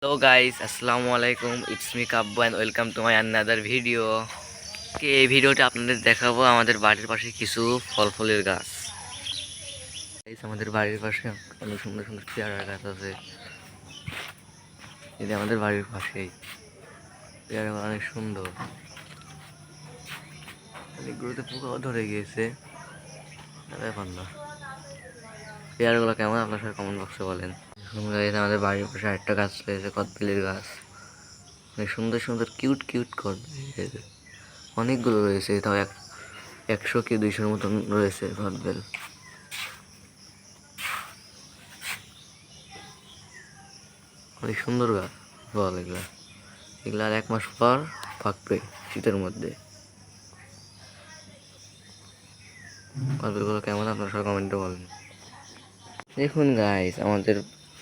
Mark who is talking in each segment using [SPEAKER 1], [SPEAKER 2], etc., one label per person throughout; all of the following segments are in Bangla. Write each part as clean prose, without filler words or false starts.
[SPEAKER 1] হ্যালো গাইস, আসসালামু আলাইকুম। It's me Kavya and welcome to my another video. এই ভিডিওটা আপনাদের দেখাবো আমাদের বাড়ির পাশে কিছু ফল ফুলের গাছ। গাইস, আমাদের বাড়ির পাশে অনেক সুন্দর সুন্দর পেয়ারা গাছ আছে। এটা আমাদের বাড়ির পাশেই পেয়ারা অনেক সুন্দর। অনেকগুলোতে পোকাও ধরে গিয়েছে, ব্যাপার না। পেয়ারাগুলো কেমন আপনার সাথে কমেন্ট বক্সে বলেন। গাইস, আমাদের বাড়ির পাশে আরেকটা গাছ রয়েছে, কদবেলের গাছ। অনেক সুন্দর সুন্দর কিউট কিউট কদবেল অনেকগুলো রয়েছে, তাও 100 কি 200-র মতন রয়েছে কদবেল। অনেক সুন্দর গাছ ফল এগুলা। এগুলা আর 1 মাস পর পাকবে শীতের মধ্যে। কদবেলগুলো কেমন আপনারা সবাই কমেন্টে বলেন। দেখুন গাইস, আমাদের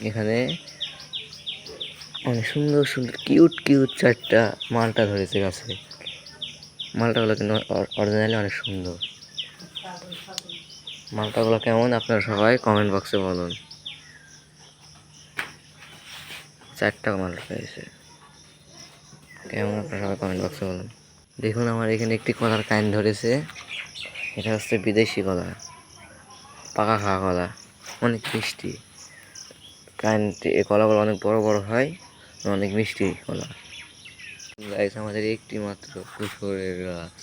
[SPEAKER 1] এখানে অনেক সুন্দর সুন্দর কিউট কিউট 4টা মালটা ধরেছে গাছে। মালটাগুলো কিন্তু অরিজিনালি অনেক সুন্দর। মালটাগুলো কেমন আপনারা সবাই কমেন্ট বক্সে বলুন। 4টা মালটা রয়েছে, কেমন আপনারা সবাই কমেন্ট বক্সে বলুন। দেখুন, আমার এখানে একটি কলার কাইন ধরেছে। এটা হচ্ছে বিদেশি কলা, পাকা খাওয়া কলা, অনেক মিষ্টি। কাইনটি এই কলাগুলো অনেক বড় বড় হয়, অনেক মিষ্টি কলা। গাইস, আমাদের একটি মাত্র কুশলের গাছ।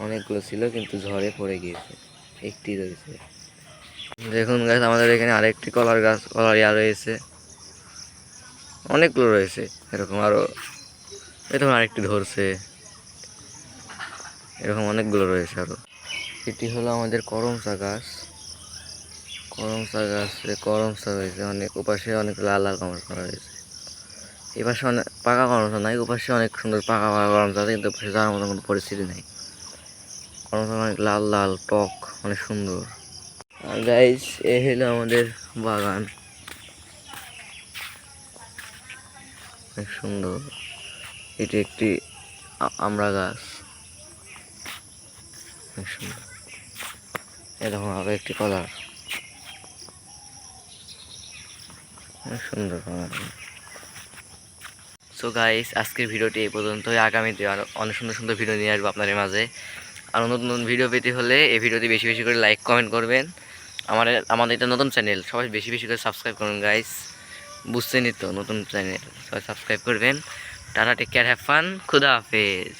[SPEAKER 1] অনেকগুলো ছিল কিন্তু ঝড়ে পড়ে গিয়েছে, একটি রয়েছে। দেখুন গাইস, আমাদের এখানে আরেকটি কলার গাছ, কলার রয়েছে, অনেকগুলো রয়েছে এরকম। আরো এরকম আরেকটি ধরছে, এরকম অনেকগুলো রয়েছে আরো। এটি হলো আমাদের করমচা গাছ। করমচা গাছে করমচা রয়েছে অনেক, ওপাশে অনেক লাল লাল করমচা রয়েছে। এপাশে অনেক পাকা করমচা নাই, ওপাশে অনেক সুন্দর পাকা পাকা করমচা আছে, কিন্তু ওপাশে যাওয়ার মতো কোনো পরিস্থিতি নেই। করমচা অনেক লাল লাল টক, অনেক সুন্দর। আর গাইস, এ হলো আমাদের বাগান, অনেক সুন্দর। এটি একটি আমড়া গাছ, অনেক সুন্দর। এরকম আরো একটি কলার, অনেক সুন্দর কলার। সো গাইস, আজকের ভিডিওটি এই পর্যন্তই। আগামীতে আরও অনেক সুন্দর সুন্দর ভিডিও নিয়ে আসবো আপনাদের মাঝে। আর নতুন নতুন ভিডিও পেতে হলে এই ভিডিওটি বেশি বেশি করে লাইক কমেন্ট করবেন। আমাদের এটা নতুন চ্যানেল, সবাই বেশি বেশি করে সাবস্ক্রাইব করুন গাইস। বুঝছেনই তো, নতুন চ্যানেল, সবাই সাবস্ক্রাইব করবেন। Tata, take care, have fun, খুদা হাফেজ।